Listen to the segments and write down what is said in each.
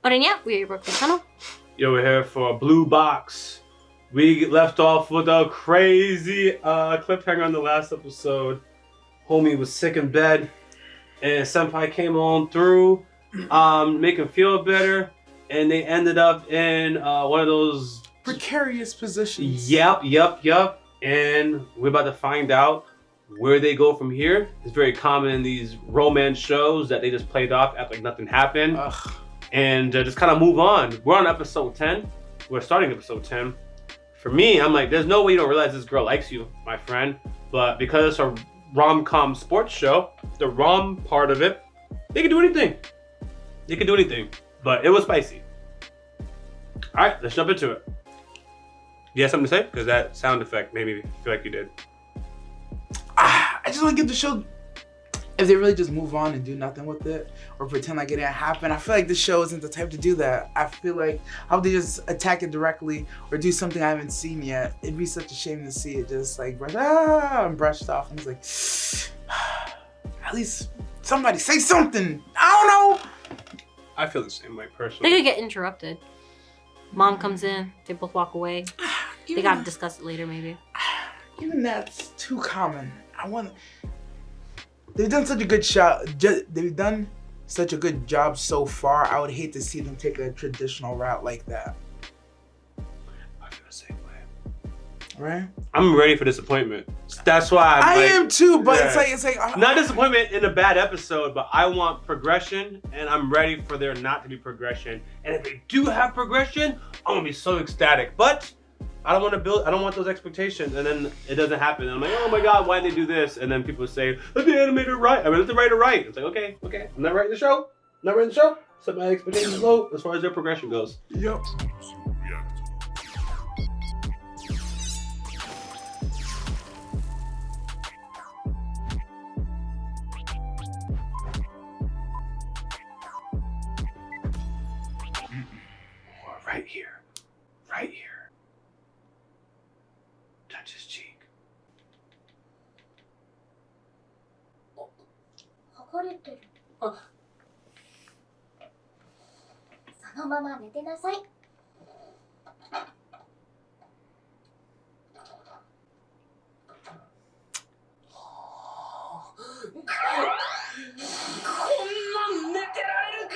어린이야, Yaboyrocklee channel. Yo, we're here for a blue box. We left off with a crazy cliffhanger on the last episode. Homie was sick in bed, and Senpai came on through, make him feel better, and they ended up in one of those precarious positions. Yep. And we're about to find out where they go from here. It's very common in these romance shows that they just played off, act like nothing happened, and just kind of move on. We're on episode 10. We're starting episode 10. For me, I'm like, there's no way you don't realize this girl likes you, my friend. But because it's a rom-com sports show, the rom part of it, they can do anything. They can do anything. But it was spicy. All right, let's jump into it. You have something to say? Because that sound effect made me feel like you did. I just want to give the show, if they really just move on and do nothing with it, or pretend like it didn't happen, I feel like the show isn't the type to do that. I feel like, how would they just attack it directly, or do something I haven't seen yet? It'd be such a shame to see it just like and brushed off, and it's like, at least somebody say something. I don't know. I feel the same way personally. They could get interrupted. Mom comes in, they both walk away. They gotta discuss it later, maybe. Even that's too common. They've done such a good shot. They've done such a good job so far. I would hate to see them take a traditional route like that. I feel the same way. Right? I'm ready for disappointment. That's why I am too. But it's like not disappointment in a bad episode, but I want progression, and I'm ready for there not to be progression. And if they do have progression, I'm gonna be so ecstatic. But I don't want those expectations, and then it doesn't happen. And I'm like, oh my god, why did they do this? And then people say, let the animator write. I mean, let the writer write. It's like, okay. I'm not writing the show. Set my expectations low as far as their progression goes. Yep. Right here. Touch his cheek. 剥がれてる。そのまま寝てなさい。こんなん寝てられるか。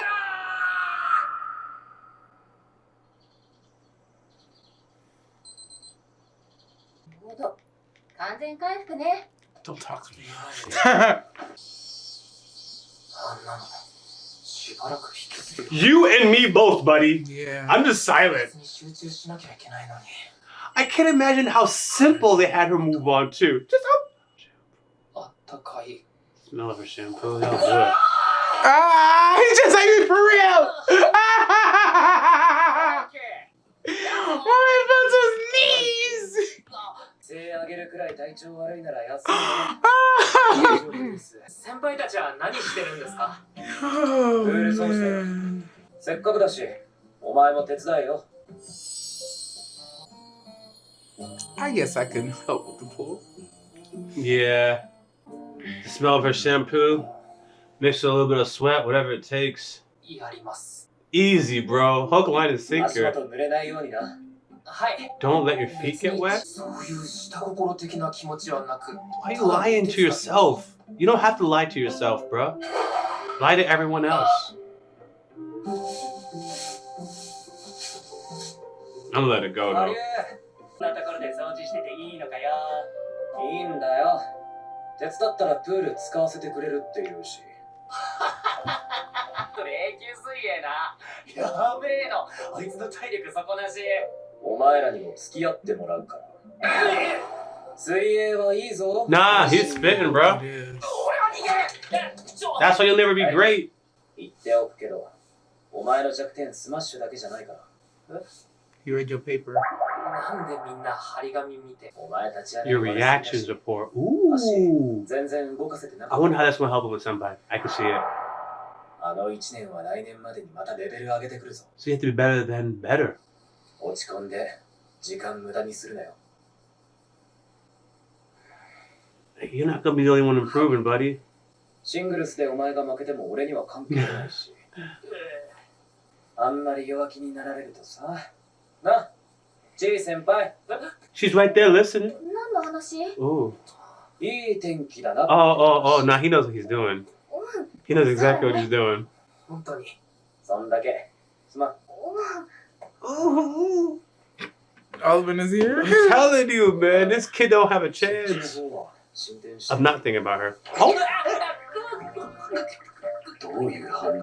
完全回復ね。 Don't talk to me. あんなのしばらく引きずる。 You and me both, buddy. Yeah. I'm just silent. に集中しなきゃいけないのに。 I can't imagine how simple they had her move on too. Just how あったかい。 smell of her shampoo. That'll do it. He just like me for real. Oh, he felt his knees. 背上げるくらい体調悪いなら休むね。大丈夫です。先輩たちは何してるんですか？プール掃除だよ。せっかくだし、お前も手伝えよ。I guess I can help with the pool. Yeah. The smell of her shampoo. Mix with a little bit of sweat, whatever it takes. やります。 Easy, bro. Hook, line, and 足 sinker. 元濡れないようにな。はい。 Don't let your feet get wet. そういう下心的な気持ちはなく。 Why are you lying to yourself? You don't have to lie to yourself, bro. Lie to everyone else. I'm gonna let it go, あ though. れ、こんなところで掃除してていいのかよ。いいんだよ。手伝ったらプール使わせてくれるって言うし。それ永久水泳な。やべえの。あいつの体力底なし。お前らにも付き合ってもらうから。水泳はいいぞ。 Nah, he's spitting, bro. That's why you'll never be great. 言っておくけど、お前の弱点スマッシュだけじゃないから。 You read your paper. なんでみんな張り紙見て。お前たちは Your reactions report. Ooh. 全然動かせてなか I った。 wonder how that's gonna help him with somebody. I can see it. あの1年は来年までにまたレベル上げてくるぞ。 So you have to be better than better. 落ち込んで時間無駄にするなよ。 You're not gonna be the only one improving, buddy. シングルスでお前が負けても俺には関係ないし。あんまり弱気になられるとさ。な、ジイ先輩。 She's right there listening. 何の話？ Ooh. いい天気だな。 Oh. Now he knows what he's doing. He knows exactly what he's doing. 本当に。そんだけ。すまん。 Alvin is here. I'm telling you, man, this kid don't have a chance. I'm not thinking about her. Oh,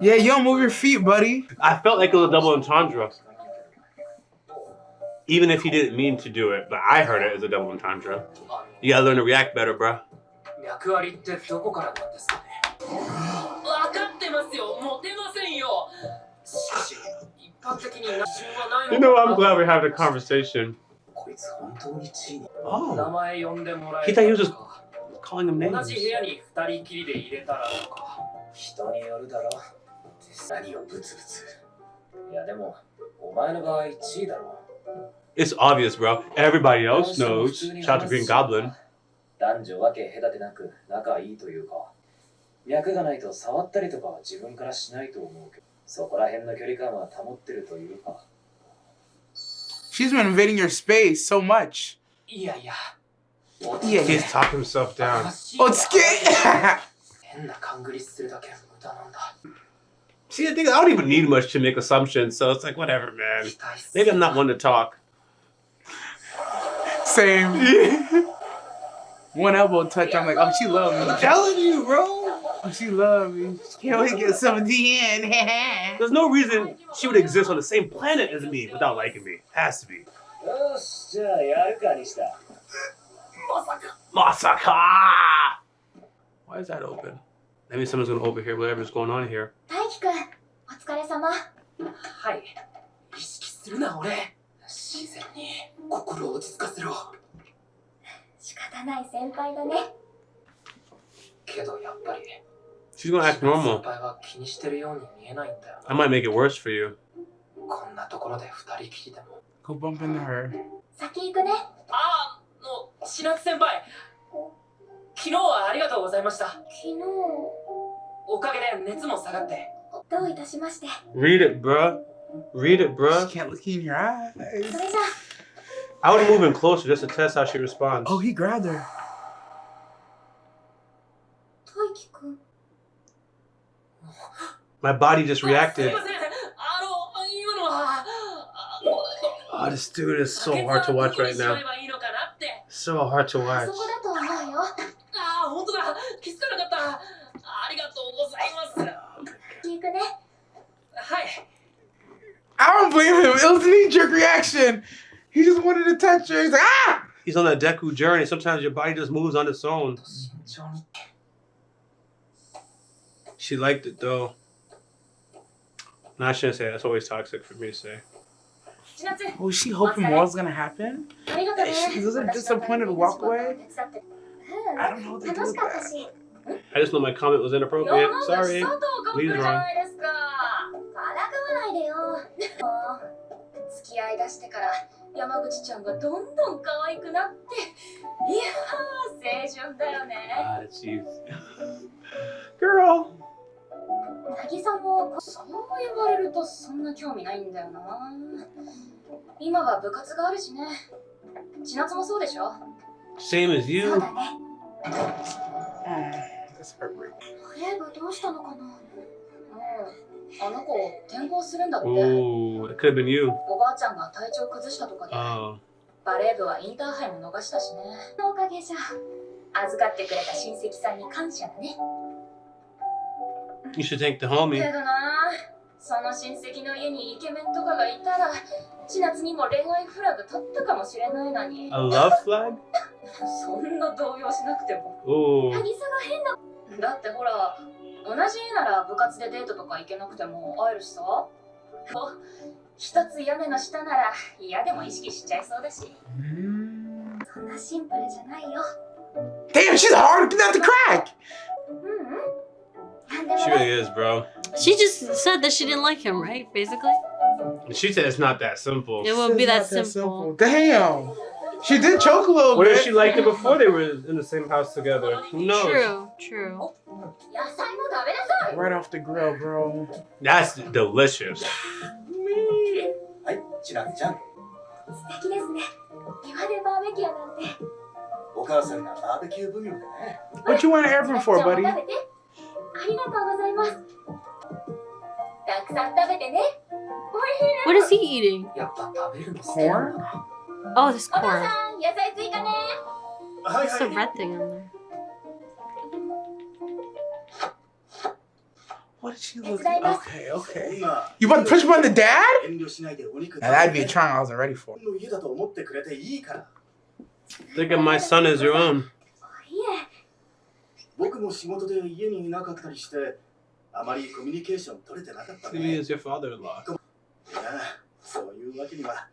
Yeah, you don't move your feet, buddy. I felt like it was a double entendre. Even if he didn't mean to do it, but I heard it as a double entendre. You gotta learn to react better, bro. 脈割りってどこからなんですかね。分かってますよ。モテませんよ。しかし、一般的にな順はないのかな。 You know, I'm glad we're having a conversation. こいつ本当に地位に。 Oh, 名前呼んでもらえ he thought he was た just のか。 calling him 同 names. じ部屋に二人きりで入れたらとか。人によるだろ。何をブツブツ。いやでも、お前の場合地位だろ。 It's obvious, bro. Everybody else knows. Shout out to Green Goblin. 男女分け隔てなく仲いいというか、脈がないと触ったりとかは自分からしないと思うけど、そこら辺の距離感は保ってるというか。 She's been invading your space so much. いやいや。 Yeah. He's talking himself down. Oh, it's scary. 変な勘繰りするだけ無駄なんだ。 See, I think I don't even need much to make assumptions, so it's like, whatever, man. Maybe I'm not one to talk. Same. One elbow touch, I'm like, oh, she love me. I'm telling you, bro. Oh, she love me. She can't wait to get some at the end. There's no reason she would exist on the same planet as me without liking me. Has to be. よし、じゃあやるかにした。 Masaka! Why is that open? That means someone's gonna overhear whatever's going on here. 大輝くん、お疲れ様。はい。意識するな、俺。自然に心を落ち着かせろ。仕方ない先輩だね。けどやっぱり。 She's gonna act 先 normal. 輩は気にしてるように見えないんだよ I might make it worse for you. な。こんなところで二人きりでも。 Go bump into her. 先行くね。ああ、もう、千夏先輩。昨日はありがとうございました。昨日、おかげで熱も下がって。どういたしまして。 Read it, bruh. Read it, She bruh. can't look you in your eyes. それじゃ I would move in closer just to test how she responds. Oh, he grabbed her. 大輝くん。 My body just すい reacted. ません。今のは。 Oh, this dude is so hard to watch right now. So hard to そ watch. こだと思うよ。ああ、本当だ。気づかなかった。ありがとうございます。行くね。はい。 I don't blame him. It was a knee-jerk reaction. He just wanted to touch her. He's like, ah! He's on that Deku journey. Sometimes your body just moves on its own. 慎重に。 She liked it though. No, I shouldn't say that. That's always toxic for me to say. 千夏、 Was she hoping more was gonna happen? ありがとうね。 She wasn't disappointed to walk away? うん I don't know what they do 楽 with しかった that. し。 I just know my comment was inappropriate. Sorry. 佐藤君 Lee's じゃ wrong. ないですか。からかわないでよ。付き合いだしてから山口ちゃんがどんどん可愛くなって。いやー、青春だよね。 God, it's you. Girl. 渚もそう言われるとそんな興味ないんだよな。今は部活があるしね。千夏もそうでしょ。 Same as そう you. だね。 That's heartbreaking. そういえばどうしたのかな。あの子転校するんだって。 Oh, it could have been you. おばあちゃんが体調崩したとかで。 Oh. バレー部はインターハイも逃したしね。のおかげじゃ。預かってくれた親戚さんに感謝だね。 You should thank the け homie. どな、その親戚の家にイケメンとかがいたら、千夏にも恋愛フラグ立ったかもしれないのに。 A love flag? そんな動揺しなくても。 Oh. 渚が変な。だってほら、同じ家なら部活でデートとか行けなくても会えるしさ。一つ屋根の下なら嫌でも意識しちゃいそうだし。そんなシンプルじゃないよ。 Damn, she's hard not to crack. She really is, bro. She just said that she didn't like him, right? Basically. She said it's not that simple. It wouldn't be that It's not simple. Damn. She did choke a little What if bit. she liked it before they were in the same house together? Who knows? True, true. 野菜も食べなさい。 Right off the grill, bro. That's delicious. はいちなみちゃん素敵ですね。庭でバーベキューなんて。お母さんがバーベキュー奉行でね What you want an airplane for, buddy? 食べて。ありがとうございます。たくさん食べてね。おいしい What is he eating? やっぱ食べるの好きなんだ Oh, this お母 corn. さん、野菜追加ね。はい What's the red thing on there? What did she look? It's like- Okay, okay. 今 You about to push him on the dad? 遠慮しないでお肉 Now that'd be a trial I wasn't ready for. の家だと思ってくれていいから Think of my son as your own. いえ、僕も仕事で家にいなかったりしてあまりコミュニケーション取れてなかった See ね me as your father-in-law. いやそういうわけには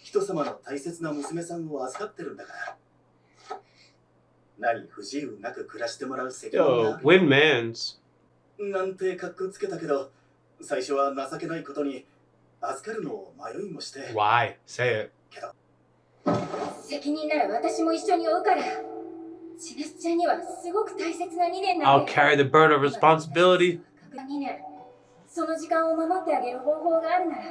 人様の大切な娘さんを預かってるんだから何不自由なく暮らしてもらう責任 Yo, が win mans. なんて格好つけたけど最初は情けないことに預かるのを迷いもして Why? Say it. 責任なら私も一緒に負うから。しなすちゃんにはすごく大切な2年な I'll んで。 carry the burden of responsibility. 2年。その時間を守ってあげる方法があるなら、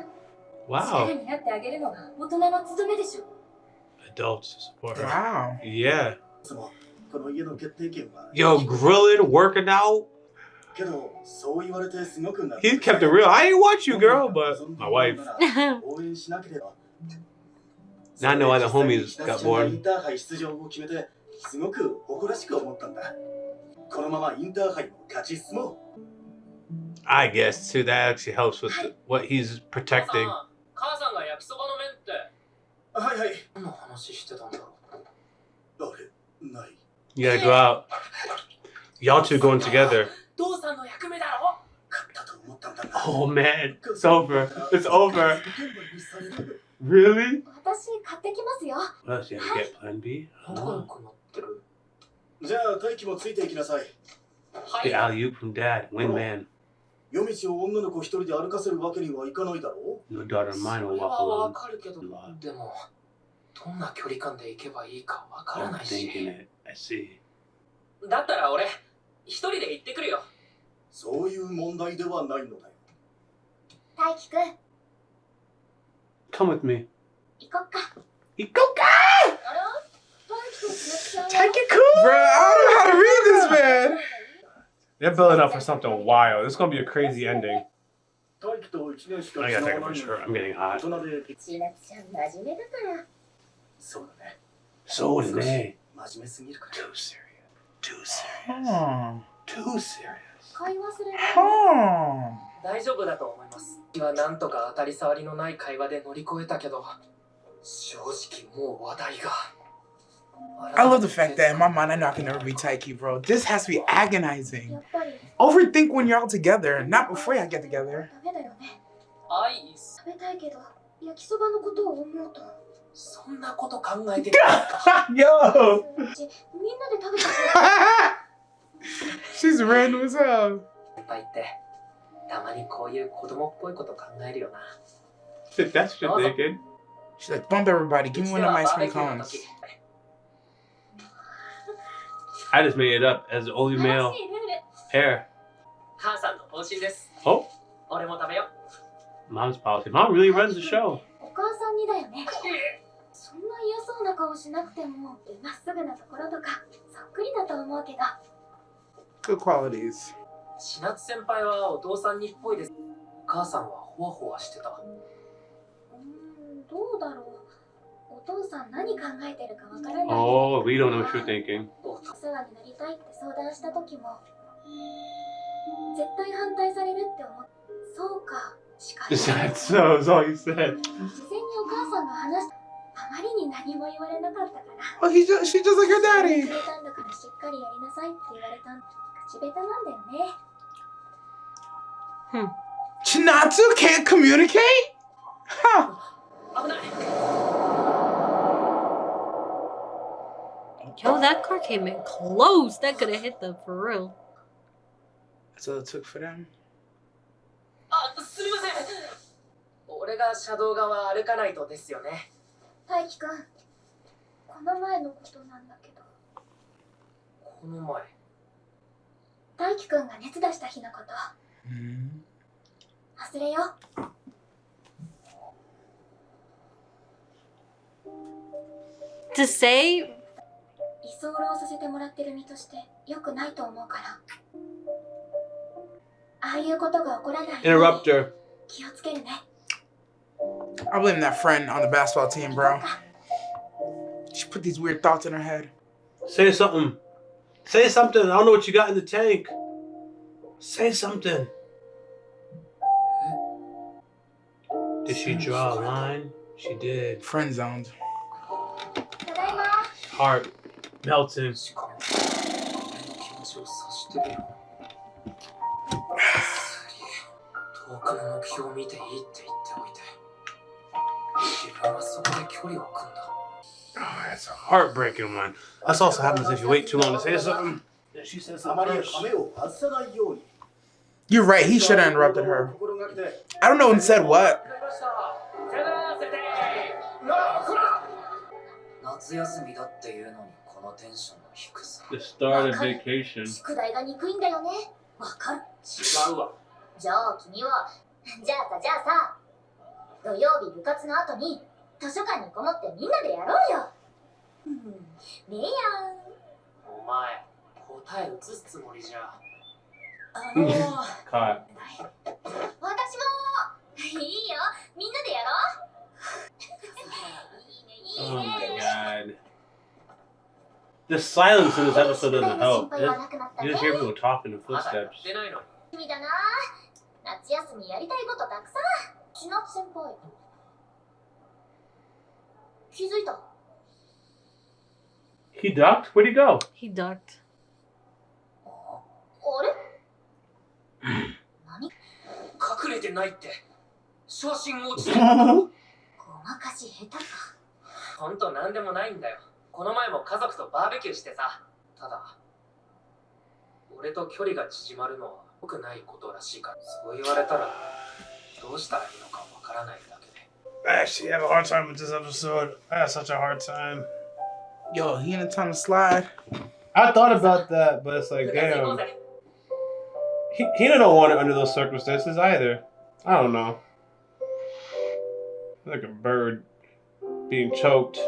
力 Wow. になってあげるのが大人の務めでしょ。 Adults to support her. Wow. Yeah. そもこの家の決定権は Yo, grilling, working out. けどそう言われてすごく He kept it real. I ain't watch you, girl, but my wife. 応援しなければ Now I know why the homies got イ bored. ンターハイ出場を決めてすごく誇らしく思ったんだこのままインターハイを勝ち進も I guess too. That actually helps with what he's う protecting. 母さんが焼きそばの麺ってはいはい何の話してたんだろうあれない You gotta go out. Y'all two going together. 父さんの役目だろ勝ったと思ったんだが Oh man, it's over. It's over. Really? 私買ってきますよ。 What else you have to get? Plan B? 仲良 Oh. くなってるじゃあ大輝もついていきなさい The alley oop from dad. Win man. 夜道を女の子一人で歩かせるわけにはいかないだろ No daughter of う mine そ will れ walk はわ alone. かるけどでもどんな距離感で行けばいいかわから I'm ない thinking し it. I see. だったら俺一人で行ってくるよそういう問題ではないのだよ大輝くん、 Come with me. 行こっか。 Ikoka! あら大輝くん、しなすちゃんは Take it cool, bro. I don't know how to read this, man. They're building up for something wild. This is gonna be a crazy ending. 大輝と一年しか I 違 gotta わ take ない off の my に shirt. I'm getting hot. 大人でしなすちゃん真面目だから。そうだね So did they. 真面目すぎるから Too serious. Too serious. Huh. Too serious. 会話するね。 Huh. 大丈夫だと思います今なんとか当たり障りのない会話で乗り越えたけど正直もう話題が I love the fact that in my mind I know I can never be Taiki, bro. This has to be agonizing. やっぱり Overthink when you're all together, not before y'all get together. ダメだよね。アイス食べたいけど、焼きそばのことを思うと。そんなこと考えてる Yo! みんなで食べた She's random as hell. いっぱいってたまにこういう子供っぽいこと考えるよな That's what you're thinking. She's like, bump everybody. Give me one of my ice うち cream ではバーベキューの cones. 時 I just made it up as the only 新 male しいルール。 pair. 母さんの方針です Oh, 俺も食べよ mom's policy. Mom really runs the show. お母さんにだよね。そんな嫌そうな顔しなくても、まっすぐなところとか、そっくりだと思うけど。 Good qualities. 千夏先輩はお父さんにっぽいですお母さんはホワホワしてたどうだろう。お父さん何考えてるかわからない。 Oh, we don't know what you're thinking. おお世話になりたいって相談した時も、絶対反対されるって思って、そうか、しか That's all you said. 事前にお母さんが話しあまりに何も言われなかったから。 Oh, she's just like her く daddy. れたんだからしっかりやりなさいって言われたん口下手なんだよね。 Chinatsu can't communicate? Huh. 危ない Yo, that car came in close. That could have hit them for real. That's all it took for them. あすみません俺が車道側歩かないとですよね大輝くん、この前のことなんだけど、この前。大輝くんが熱出した日のこと、忘れよう。To say 居候させてもらってる身として良くないと思うから。ああいうことが起こらないように Interrupt her. 気をつけるね。I blame that friend on the basketball team, bro. She put these weird thoughts in her head. Say something. Say something. I don't know what you got in the tank. Say something. Did she draw a line? She did. Friend zoned. ただいま。 Heart melting. しかも、俺の気持ちを察してるよ。遠くの目標を見ていいって言っておいて、自分はそこで距離を置くんだ。 Oh, that's a heartbreaking one. That's also happens if you wait too long to say something. Yeah, she said something first. You're right, he should have interrupted her. I don't know who said what. 夏休みだっていうのにこのテンションの低さ。 The start of vacation. 宿題が憎いんだよね。わかる。違うわ。じゃあ君は、じゃあさ、土曜日部活の後に図書館にこもってみんなでやろうよ。ねえやん。お前、答え移すつもりじゃ。Caught. 私もいいよ、みんなでやろう。いい Oh ね、いい my ね。 god. The silence in this episode doesn't help. 心配はなくなったね。 You just hear people talking in まだや footsteps. ってないのに。君だな。夏休みやりたいことたくさん。千夏先輩。気づいた。 He ducked? Where'd he go? he ducked. あれ何隠れてないって。昇進落ちて。ごまかし下手か。ほんとなんでもないんだよ。この前も家族とバーベキューしてさ。ただ、俺と距離が縮まるのは良くないことらしいから、そう言われたらどうしたらいいのかわからないだけで。 I actually have a hard time with this episode. I had such a hard time. Yo, he in a time to slide. I thought about that, but it's like, 部活行こう damn. ぜ。He don't want it under those circumstances either. I don't know. Like a bird being choked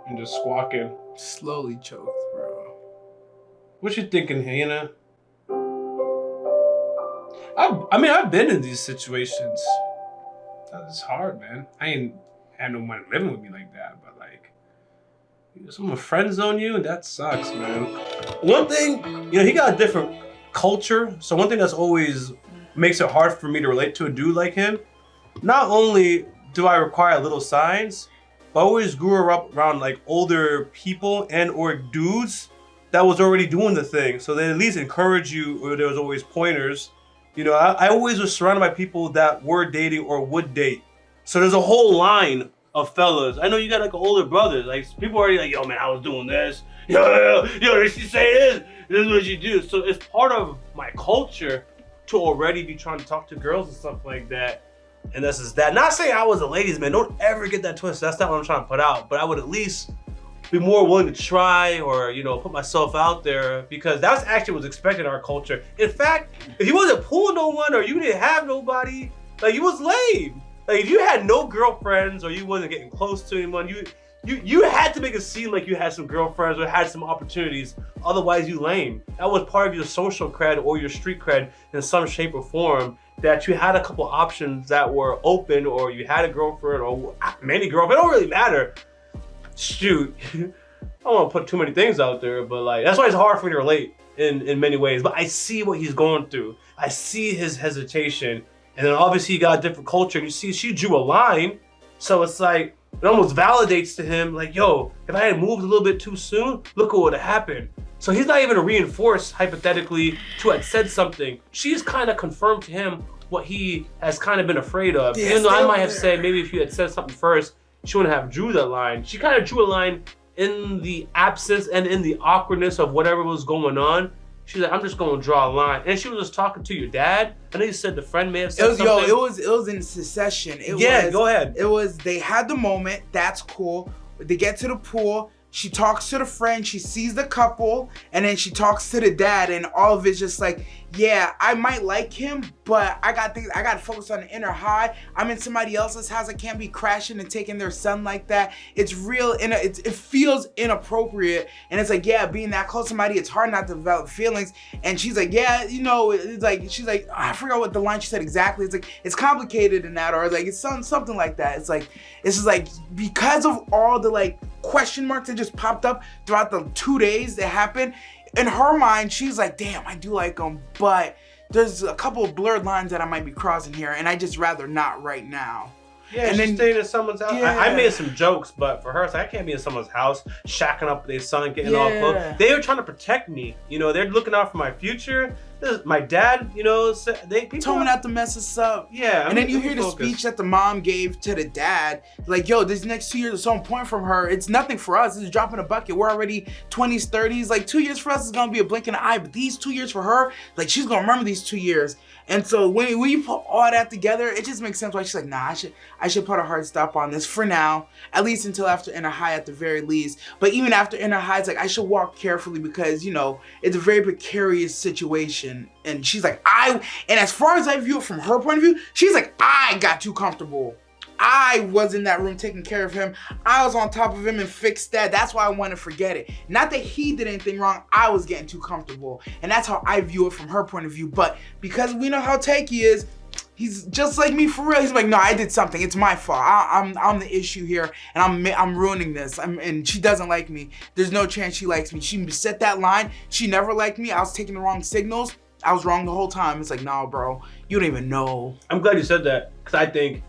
and just squawking. Slowly choked, bro. What you thinking, Hina? I mean, I've been in these situations. That's hard, man. I ain't had no one living with me like that, but like, someone friend zone you, that sucks, man. One thing, you know, he got a different culture, so one thing that's always makes it hard for me to relate to a dude like him. Not only do I require little signs, but I always grew up around like older people and or dudes that was already doing the thing, so they at least encourage you, or there was always pointers. You know, I always was surrounded by people that were dating or would date. So there's a whole line of fellas. I know you got like an older brother. Like people already like, yo man, I was doing this. Yo, did she say this? This is what you do. So it's part of my culture to already be trying to talk to girls and stuff like that. And this is that. Not saying I was a ladies man. Don't ever get that twisted. That's not what I'm trying to put out. But I would at least be more willing to try, or you know, put myself out there, because that's actually what's expected in our culture. In fact, if you wasn't pulling no one or you didn't have nobody, like you was lame. Like if you had no girlfriends or you wasn't getting close to anyone, you had to make it seem like you had some girlfriends or had some opportunities. Otherwise, you lame. That was part of your social cred or your street cred in some shape or form, that you had a couple options that were open, or you had a girlfriend or many girlfriends. It don't really matter. Shoot, I don't want to put too many things out there, but like that's why it's hard for me to relate in many ways. But I see what he's going through. I see his hesitation, and then obviously he got a different culture. And you see, she drew a line, so it's like it almost validates to him, like, yo, if I had moved a little bit too soon, look what would have happened. So he's not even reinforced hypothetically to have said something. She's kind of confirmed to him what he has kind of been afraid of. Yeah, even though I might have there. said maybe if you had said something first, she wouldn't have drew that line. She kind of drew a line in the absence and in the awkwardness of whatever was going on. She's like, I'm just gonna draw a line. And she was just talking to your dad. I know you said the friend may have said something. It was in succession. Go ahead. It was, they had the moment, that's cool. They get to the pool, she talks to the friend, she sees the couple, and then she talks to the dad, and all of it's just like, yeah, I might like him, but I got to focus on the inner high. I'm in somebody else's house. I can't be crashing and taking their son like that. It's real, it feels inappropriate. And it's like, yeah, being that close to somebody, it's hard not to develop feelings. And she's like, yeah, you know, it's like, she's like, I forgot what the line she said exactly. It's like, it's complicated in that, or like, it's something like that. It's like, it's just like, because of all the like question marks that just popped up throughout the 2 days that happened, in her mind, she's like, damn, I do like him, but there's a couple of blurred lines that I might be crossing here, and I just rather not right now. Yeah, and she's then staying in someone's house. Yeah. I made some jokes, but for her, it's like, I can't be in someone's house, shacking up with their son, getting all close. They were trying to protect me. You know, they're looking out for my future. My dad, you know, people told me not to mess us up. Yeah. And then you hear the speech that the mom gave to the dad. Like, yo, these next 2 years are so important from her. It's nothing for us. It's a drop in a bucket. We're already 20s, 30s. Like, 2 years for us is going to be a blink in the eye. But these 2 years for her, like, she's going to remember these 2 years. And so when you put all that together, it just makes sense why she's like, nah, I should put a hard stop on this for now, at least until after Inner High at the very least. But even after Inner High, it's like, I should walk carefully because, you know, it's a very precarious situation. And she's like, and as far as I view it from her point of view, she's like, I got too comfortable. I was in that room taking care of him. I was on top of him and fixed that. That's why I want to forget it. Not that he did anything wrong. I was getting too comfortable. And that's how I view it from her point of view. But because we know how Taiki is, he's just like me for real. He's like, no, I did something. It's my fault. I'm the issue here, and I'm ruining this. And she doesn't like me. There's no chance she likes me. She set that line. She never liked me. I was taking the wrong signals. I was wrong the whole time. It's like, nah, bro, you don't even know. I'm glad you said that, because I think,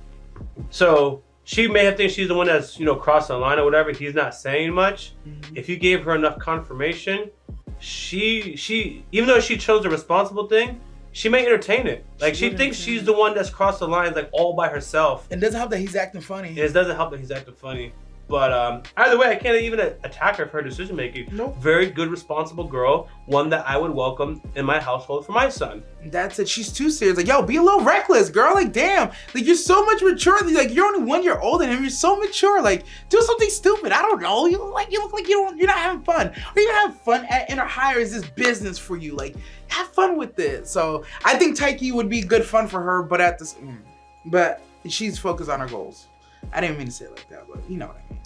so she may have think she's the one that's, you know, crossed the line or whatever. He's not saying much. Mm-hmm. If you gave her enough confirmation, she even though she chose the responsible thing, she may entertain it. Like, she thinks she's the one that's crossed the lines, like, all by herself. It doesn't help that he's acting funny. It doesn't help that he's acting funny. But either way, I can't even attack her for her decision making. Nope. Very good, responsible girl. One that I would welcome in my household for my son. That's it. She's too serious. Like, yo, be a little reckless, girl. Like, damn. Like, you're so much mature. Like, you're only 1 year older than him. You're so mature. Like, do something stupid. I don't know. You look like you're not having fun. Or you have fun at Inner High, or is this business for you? Like, have fun with it. So I think Taiki would be good fun for her, but she's focused on her goals. I didn't mean to say it like that, but you know what I mean.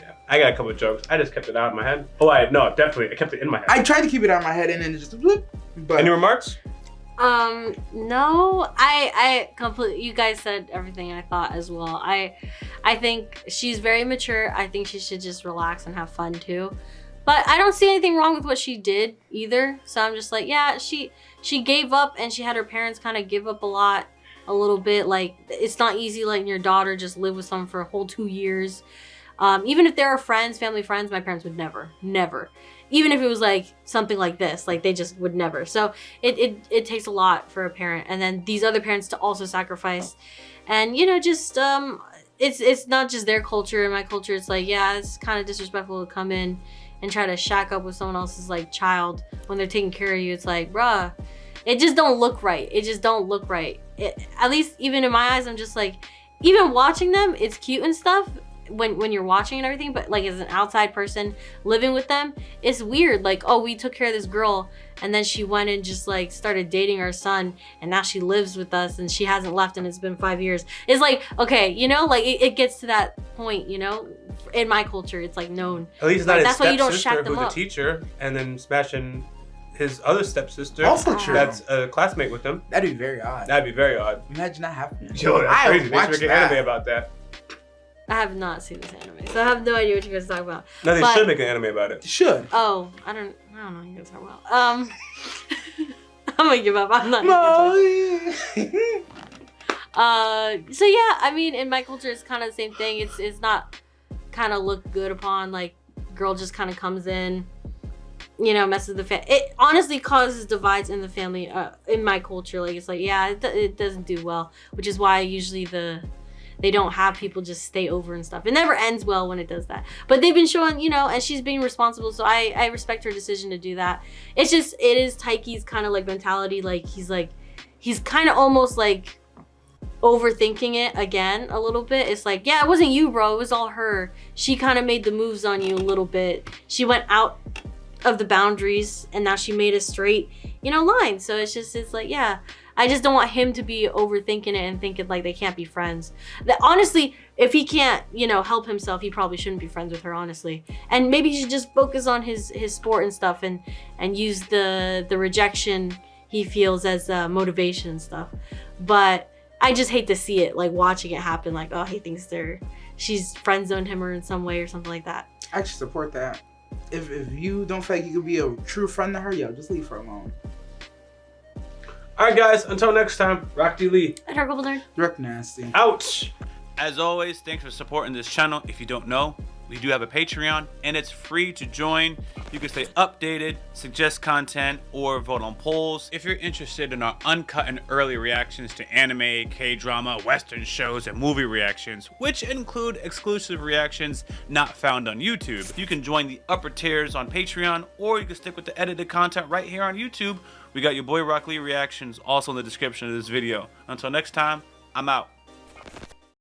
Yeah, I got a couple of jokes. I just kept it out of my head. Oh, no, definitely. I kept it in my head. I tried to keep it out of my head and then it just whoop. But any remarks? No, I completely, you guys said everything I thought as well. I think she's very mature. I think she should just relax and have fun too. But I don't see anything wrong with what she did either. So I'm just like, yeah, she gave up, and she had her parents kind of give up a little bit. Like, it's not easy letting your daughter just live with someone for a whole 2 years. Even if they are friends, family friends, my parents would never. Even if it was like something like this, like, they just would never. So it takes a lot for a parent, and then these other parents to also sacrifice. And, you know, just it's not just their culture and my culture. It's like, yeah, it's kind of disrespectful to come in and try to shack up with someone else's like child when they're taking care of you. It's like, bruh, it just don't look right. It just don't look right. At least even in my eyes, I'm just like, even watching them, it's cute and stuff when you're watching and everything, but like, as an outside person living with them, it's weird. Like, oh, we took care of this girl, and then she went and just like started dating our son, and now she lives with us, and she hasn't left, and it's been 5 years. It's like, okay, you know, like, it gets to that point, you know. In my culture, it's like known. At least not like, his stepsister, who's a teacher, and then smashing his other stepsister, also true, that's a classmate with him. That'd be very odd. That'd be very odd. Imagine that happening. Yo, that's crazy. They should make an anime about that. I have not seen this anime, so I have no idea what you guys are talking about. No, they should make an anime about it. They should. Oh, I don't know what you guys are talking about. I'm gonna give up. I'm not gonna so yeah, I mean, in my culture, it's kind of the same thing. It's not kind of looked good upon. Like, girl just kind of comes in, you know, messes the family. It honestly causes divides in the family. In my culture, like, it's like, yeah, it doesn't do well, which is why usually they don't have people just stay over and stuff. It never ends well when it does that. But they've been showing, you know, and she's being responsible, so I respect her decision to do that. It's just, it is Taiki's kind of like mentality. Like, he's kind of almost like overthinking it again a little bit. It's like, yeah, it wasn't you, bro. It was all her. She kind of made the moves on you a little bit. She went out of the boundaries and now she made a straight, you know, line. So it's like, yeah, I just don't want him to be overthinking it and thinking like they can't be friends. That honestly, if he can't, you know, help himself, he probably shouldn't be friends with her, honestly. And maybe he should just focus on his sport and stuff and use the rejection he feels as motivation and stuff. But I just hate to see it, like watching it happen, like, oh, he thinks she's friend zoned him or in some way or something like that. I actually support that. If you don't feel like you could be a true friend to her, yo, just leave her alone. All right, guys. Until next time, Rocklee Lee. And our Nerd. Direct nasty. Ouch. As always, thanks for supporting this channel. If you don't know, we do have a Patreon and it's free to join. You can stay updated, suggest content, or vote on polls. If you're interested in our uncut and early reactions to anime, K-drama, Western shows, and movie reactions, which include exclusive reactions not found on YouTube, you can join the upper tiers on Patreon, or you can stick with the edited content right here on YouTube. We got Yaboyrocklee Reactions also in the description of this video. Until next time, I'm out.